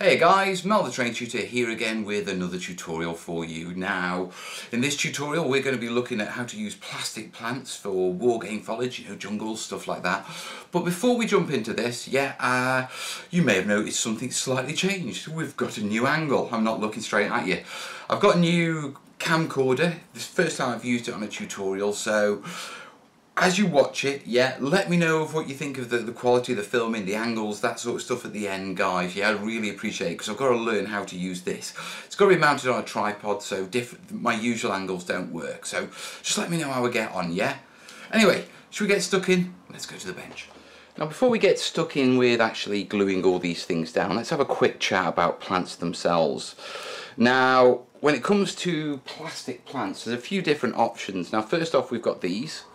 Hey guys, Mel the Train Tutor here again with another tutorial for you. Now, in this tutorial we're going to be looking at how to use plastic plants for wargame foliage, jungles, stuff like that. But before we jump into this, you may have noticed something slightly changed. We've got a new angle. I'm not looking straight at you. I've got a new camcorder. This is the first time I've used it on a tutorial, so as you watch it, let me know of what you think of the quality of the filming, the angles, that sort of stuff at the end, guys. I really appreciate it because I've got to learn how to use this. It's got to be mounted on a tripod, so my usual angles don't work. So just let me know how I get on, yeah? Anyway, should we get stuck in? Let's go to the bench. Now before we get stuck in with actually gluing all these things down, let's have a quick chat about plants themselves. Now, when it comes to plastic plants, there's a few different options. Now first off, we've got these.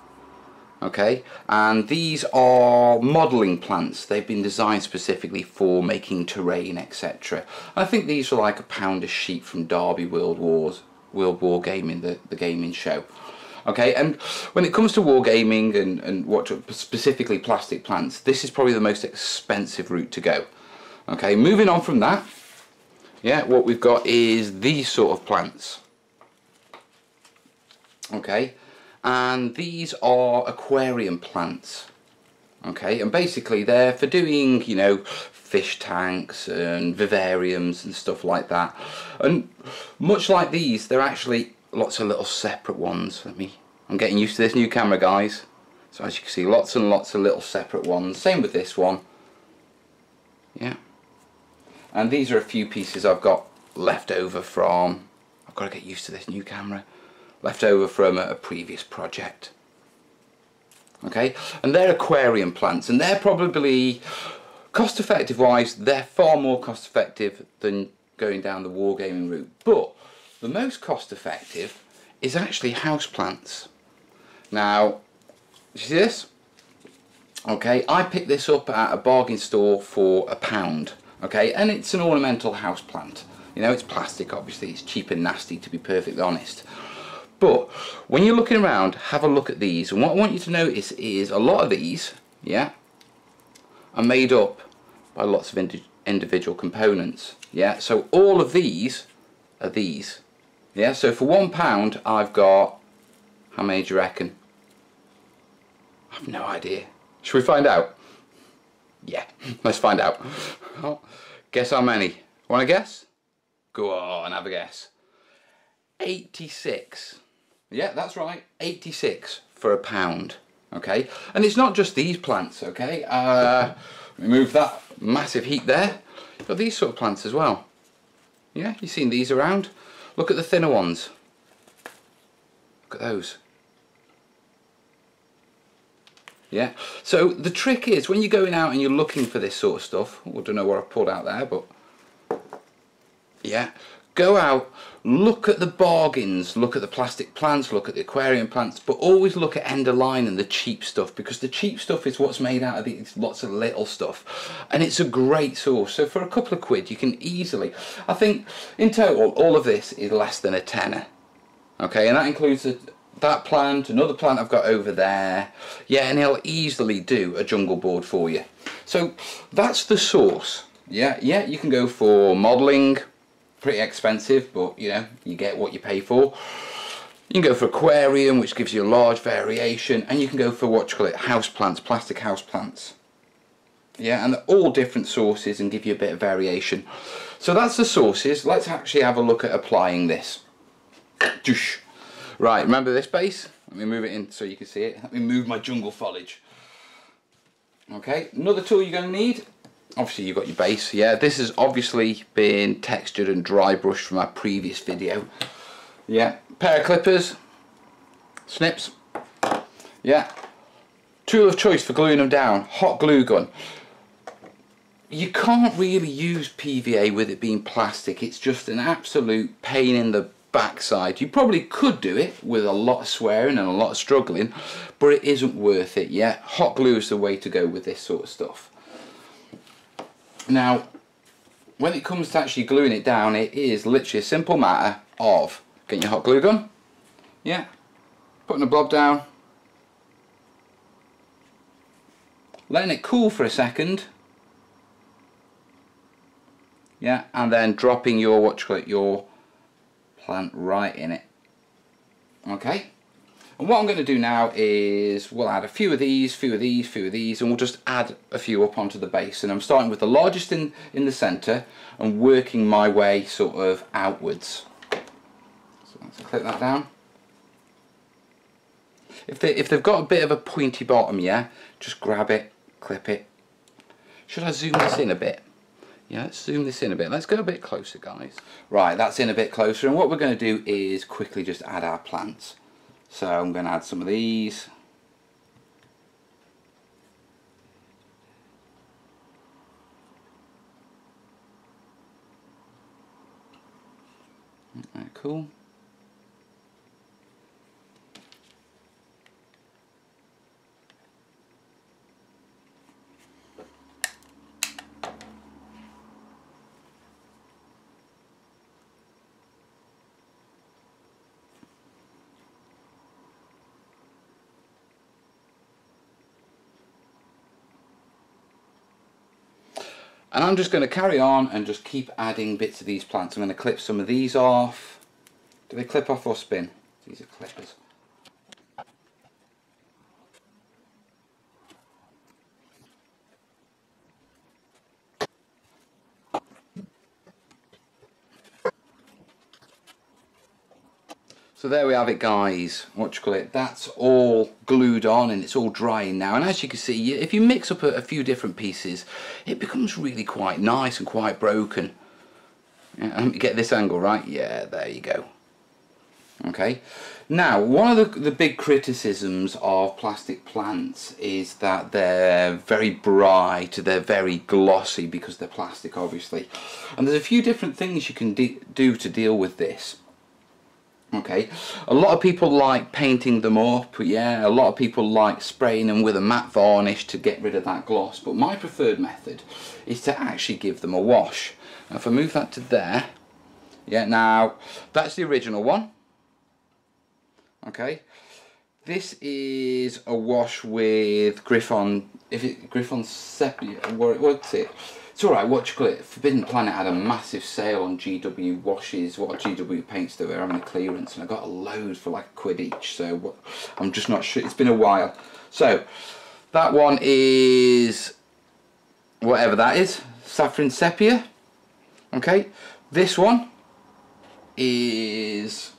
Okay, and these are modelling plants. They've been designed specifically for making terrain, etc. I think these are like £1 a sheet from Derby World War Gaming, the gaming show. Okay, and when it comes to wargaming and what specifically plastic plants, this is probably the most expensive route to go. Okay, moving on from that, what we've got is these sort of plants. Okay. And these are aquarium plants, okay, and basically they're for doing, fish tanks and vivariums and stuff like that. And much like these, they're actually lots of little separate ones. I'm getting used to this new camera, guys. So as you can see, lots and lots of little separate ones. Same with this one. And these are a few pieces I've got left over from, I've got to get used to this new camera. Left over from a previous project. Okay, and they're aquarium plants, and they're probably cost effective wise, they're far more cost effective than going down the wargaming route. But the most cost effective is actually house plants. Now, you see this? Okay, I picked this up at a bargain store for £1. Okay, and it's an ornamental house plant. It's plastic, obviously, it's cheap and nasty, to be perfectly honest. But when you're looking around, have a look at these, and what I want you to notice is a lot of these, are made up by lots of individual components. So all of these are these. So for £1 I've got, how many do you reckon? I have no idea. Should we find out? Yeah, let's find out. Guess how many? Want to guess? Go on, have a guess. 86. Yeah, that's right, 86 for £1. Okay, and it's not just these plants. Okay, remove that massive heat there. You've got these sort of plants as well. Yeah, you've seen these around. Look at the thinner ones. Look at those. Yeah, so the trick is when you're going out and you're looking for this sort of stuff, I don't know what I've pulled out there, but go out, look at the bargains, look at the plastic plants, look at the aquarium plants, but always look at end of line and the cheap stuff, because the cheap stuff is what's made out of these lots of little stuff, and it's a great source. So for a couple of quid you can easily, I think in total all of this is less than a tenner. Okay, and that includes that plant, another plant I've got over there, and it'll easily do a jungle board for you. So that's the source. You can go for modelling. Pretty expensive, but you get what you pay for. You can go for aquarium, which gives you a large variation, and you can go for what you call it, house plants, plastic house plants. And they're all different sources and give you a bit of variation. So that's the sources. Let's actually have a look at applying this. Right, remember this base? Let me move it in so you can see it. Let me move my jungle foliage. Okay, another tool you're going to need. Obviously you've got your base. This has obviously been textured and dry brushed from our previous video. Pair of clippers, snips. Tool of choice for gluing them down, hot glue gun. You can't really use PVA with it being plastic. It's just an absolute pain in the backside. You probably could do it with a lot of swearing and a lot of struggling, but it isn't worth it. Hot glue is the way to go with this sort of stuff. Now, when it comes to actually gluing it down, it is literally a simple matter of getting your hot glue gun, putting the blob down, letting it cool for a second, Yeah, and then dropping your, what you call it, your plant right in it. Okay. And what I'm going to do now is we'll add a few of these, few of these, few of these, and we'll just add a few up onto the base. And I'm starting with the largest in the centre and working my way sort of outwards. So let's clip that down. If they've got a bit of a pointy bottom, yeah, just grab it, clip it. Should I zoom this in a bit? Yeah, let's zoom this in a bit. Let's go a bit closer, guys. Right, that's in a bit closer, and what we're going to do is quickly just add our plants. So I'm going to add some of these. Alright, cool. And I'm just going to carry on and just keep adding bits of these plants. I'm going to clip some of these off. Do they clip off or spin? These are clippers. So there we have it, guys. What do you call it? That's all glued on and it's all drying now. And as you can see, if you mix up a few different pieces, it becomes really quite nice and quite broken. Yeah, let me get this angle right. Yeah, there you go. Okay. Now, one of the big criticisms of plastic plants is that they're very bright, they're very glossy because they're plastic, obviously. And there's a few different things you can do to deal with this. Okay, a lot of people like painting them up, yeah, a lot of people like spraying them with a matte varnish to get rid of that gloss, but my preferred method is to actually give them a wash. Now if I move that to there, yeah, now that's the original one. Okay, this is a wash with Griffon, Griffon Sepia, what's it? It's alright, what you call it? Forbidden Planet had a massive sale on GW washes, what GW paints they were having a clearance, and I got a load for like £1 each, so I'm just not sure, it's been a while. So, that one is, whatever that is, Saffron Sepia, okay. This one is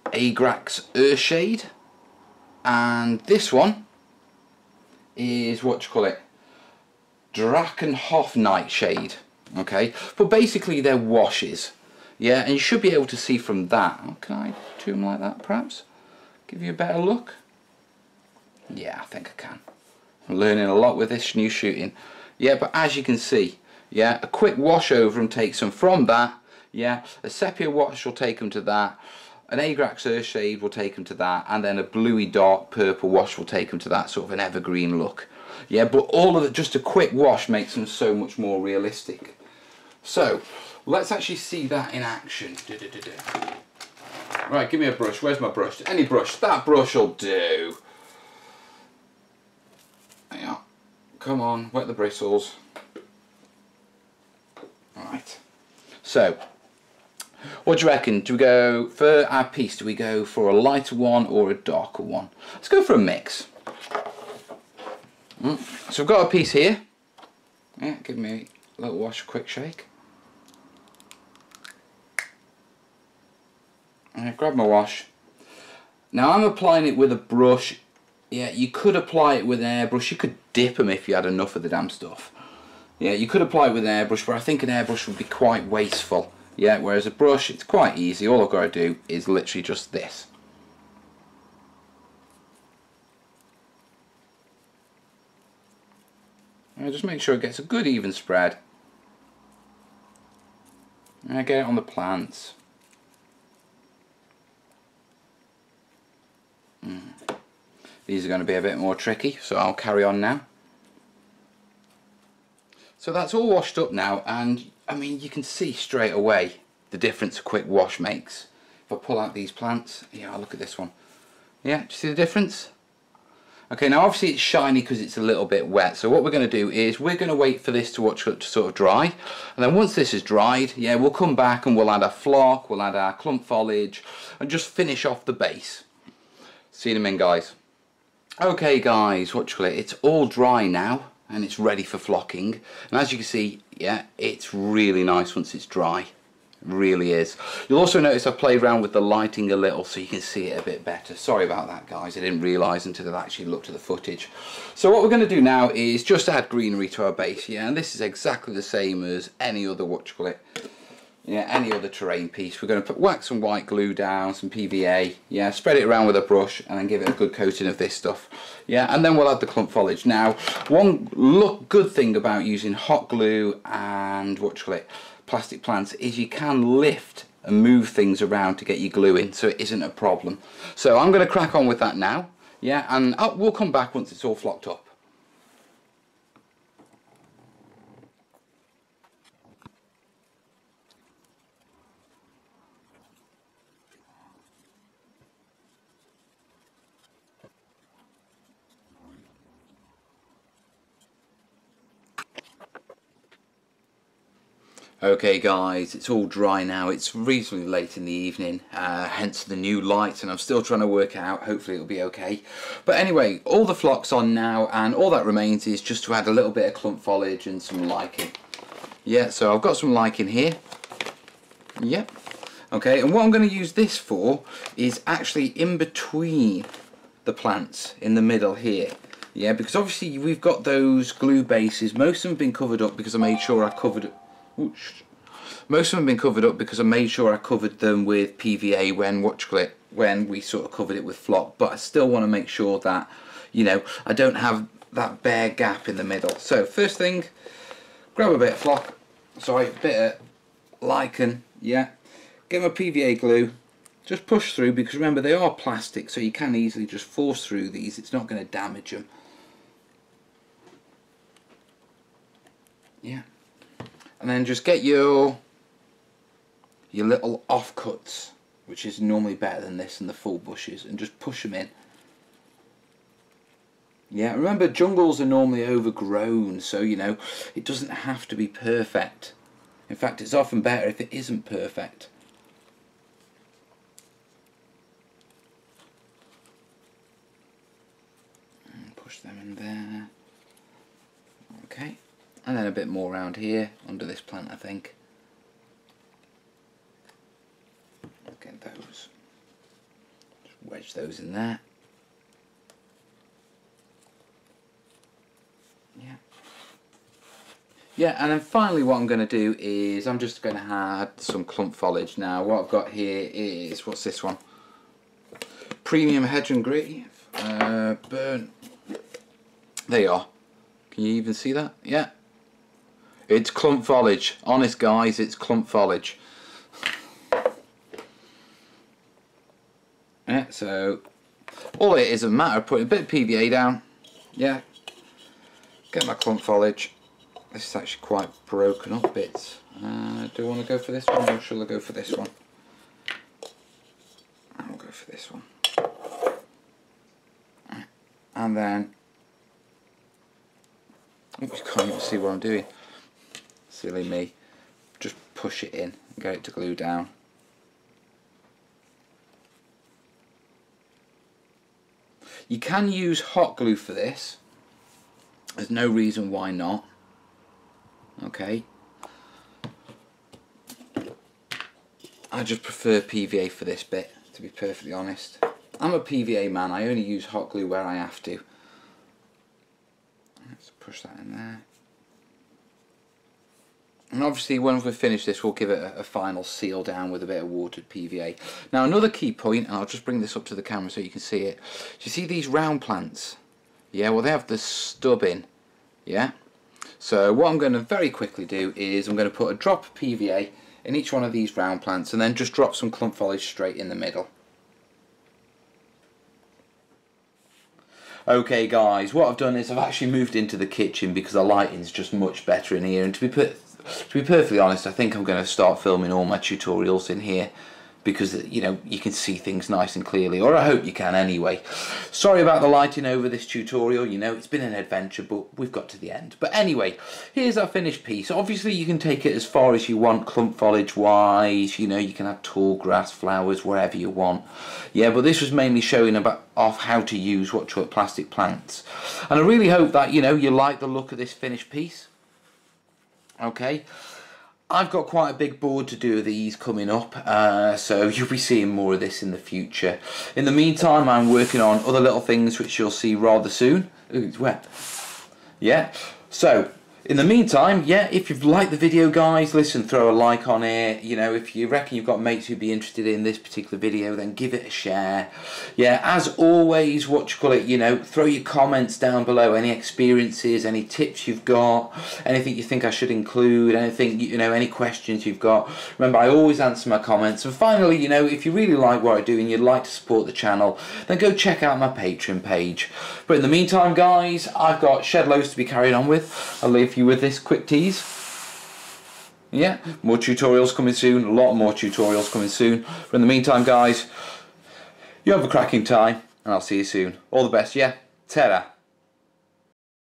Agrax Earthshade, and this one is, what you call it? Drakenhof Nightshade. Okay, but basically they're washes, yeah, and you should be able to see from that. Oh, can I do them like that perhaps? Give you a better look? Yeah, I think I can. I'm learning a lot with this new shooting. Yeah, but as you can see, yeah, a quick wash over them takes them from that, yeah, a sepia wash will take them to that, an Agrax Earthshade will take them to that, and then a bluey dark purple wash will take them to that sort of an evergreen look. Yeah, but all of it, just a quick wash makes them so much more realistic. So, let's actually see that in action. Right, give me a brush. Where's my brush? Any brush. That brush will do. Yeah. Come on, wet the bristles. Alright. So, what do you reckon? Do we go, for our piece, do we go for a lighter one or a darker one? Let's go for a mix. So I've got a piece here. Yeah, give me a little wash, a quick shake. And grab my wash. Now I'm applying it with a brush. Yeah, you could apply it with an airbrush. You could dip them if you had enough of the damn stuff. Yeah, you could apply it with an airbrush, but I think an airbrush would be quite wasteful. Yeah, whereas a brush, it's quite easy. All I've got to do is literally just this. Just make sure it gets a good even spread. And I get it on the plants. These are going to be a bit more tricky, so I'll carry on now. So that's all washed up now, and I mean you can see straight away the difference a quick wash makes. If I pull out these plants, yeah, look at this one. Yeah, do you see the difference? Okay, now obviously it's shiny because it's a little bit wet, so what we're going to do is we're going to wait for this to sort of dry, and then once this is dried, yeah, we'll come back and we'll add our flock, we'll add our clump foliage, and just finish off the base. See you in a minute, guys. Okay guys, it's all dry now, and it's ready for flocking, and as you can see, yeah, it's really nice once it's dry. Really is. You'll also notice I've played around with the lighting a little so you can see it a bit better. Sorry about that, guys, I didn't realise until I actually looked at the footage. So what we're going to do now is just add greenery to our base, yeah, and this is exactly the same as any other, any other terrain piece. We're going to whack some white glue down, some PVA, yeah, spread it around with a brush and then give it a good coating of this stuff, yeah, and then we'll add the clump foliage. Now, one good thing about using hot glue and plastic plants is you can lift and move things around to get your glue in, so it isn't a problem. So I'm going to crack on with that now, yeah, and we'll come back once it's all flocked up. Okay guys, it's all dry now. It's reasonably late in the evening, hence the new light, and I'm still trying to work it out. Hopefully it'll be okay. But anyway, all the flock's on now, and all that remains is just to add a little bit of clump foliage and some lichen. Yeah, so I've got some lichen here. Yep. Okay, and what I'm going to use this for is actually in between the plants, in the middle here. Yeah, because obviously we've got those glue bases. Most of them have been covered up because I made sure I covered... Most of them have been covered up because I made sure I covered them with PVA when we sort of covered it with flock, but I still want to make sure that, you know, I don't have that bare gap in the middle. So first thing, grab a bit of a bit of lichen, yeah, get my PVA glue, just push through, because remember they are plastic, so you can easily just force through these, it's not going to damage them. Yeah. And then just get your little offcuts, which is normally better than this and the full bushes, and just push them in. Yeah, remember jungles are normally overgrown, so you know, it doesn't have to be perfect. In fact, it's often better if it isn't perfect. And push them in there. Okay. And then a bit more around here, under this plant, I think. Get those. Just wedge those in there. Yeah. Yeah, and then finally what I'm going to do is I'm just going to add some clump foliage. Now, what I've got here is, what's this one? Premium Hedge and Green. Burn. There you are. Can you even see that? Yeah. It's clump foliage. Honest guys, it's clump foliage. Yeah, so all it is a matter of putting a bit of PVA down. Yeah. Get my clump foliage. This is actually quite broken up bits. Do I want to go for this one, or shall I go for this one? I'll go for this one. And then, oops, you can't even see what I'm doing. Silly me. Just push it in and get it to glue down. You can use hot glue for this. There's no reason why not. Okay. I just prefer PVA for this bit, to be perfectly honest. I'm a PVA man. I only use hot glue where I have to. Let's push that in there. And obviously when we finish this, we'll give it a final seal down with a bit of watered PVA. Now another key point, and I'll just bring this up to the camera so you can see it. Do you see these round plants? Yeah, well they have the stub in. Yeah? So what I'm going to very quickly do is I'm going to put a drop of PVA in each one of these round plants and then just drop some clump foliage straight in the middle. Okay guys, what I've done is I've actually moved into the kitchen because the lighting's just much better in here, and to be perfectly honest, I think I'm going to start filming all my tutorials in here. because you know you can see things nice and clearly, or I hope you can anyway. Sorry about the lighting over this tutorial, you know, it's been an adventure, but we've got to the end. But anyway, here's our finished piece. Obviously you can take it as far as you want clump foliage wise, you know, you can have tall grass, flowers, wherever you want. Yeah, but this was mainly showing off how to use what you call plastic plants. And I really hope that, you know, you like the look of this finished piece. Okay. I've got quite a big board to do of these coming up, so you'll be seeing more of this in the future. In the meantime, I'm working on other little things which you'll see rather soon. Ooh, it's wet. Yeah, so in the meantime, yeah, if you've liked the video, guys, listen, throw a like on it. You know, if you reckon you've got mates who'd be interested in this particular video, then give it a share. Yeah, as always, what you call it, you know, throw your comments down below, any experiences, any tips you've got, anything you think I should include, anything, you know, any questions you've got. Remember, I always answer my comments. And finally, you know, if you really like what I do and you'd like to support the channel, then go check out my Patreon page. But in the meantime, guys, I've got shed loads to be carried on with. I'll leave you with this quick tease. Yeah, more tutorials coming soon, a lot more tutorials coming soon. But in the meantime, guys, you have a cracking time, and I'll see you soon. All the best, yeah? Ta-ra.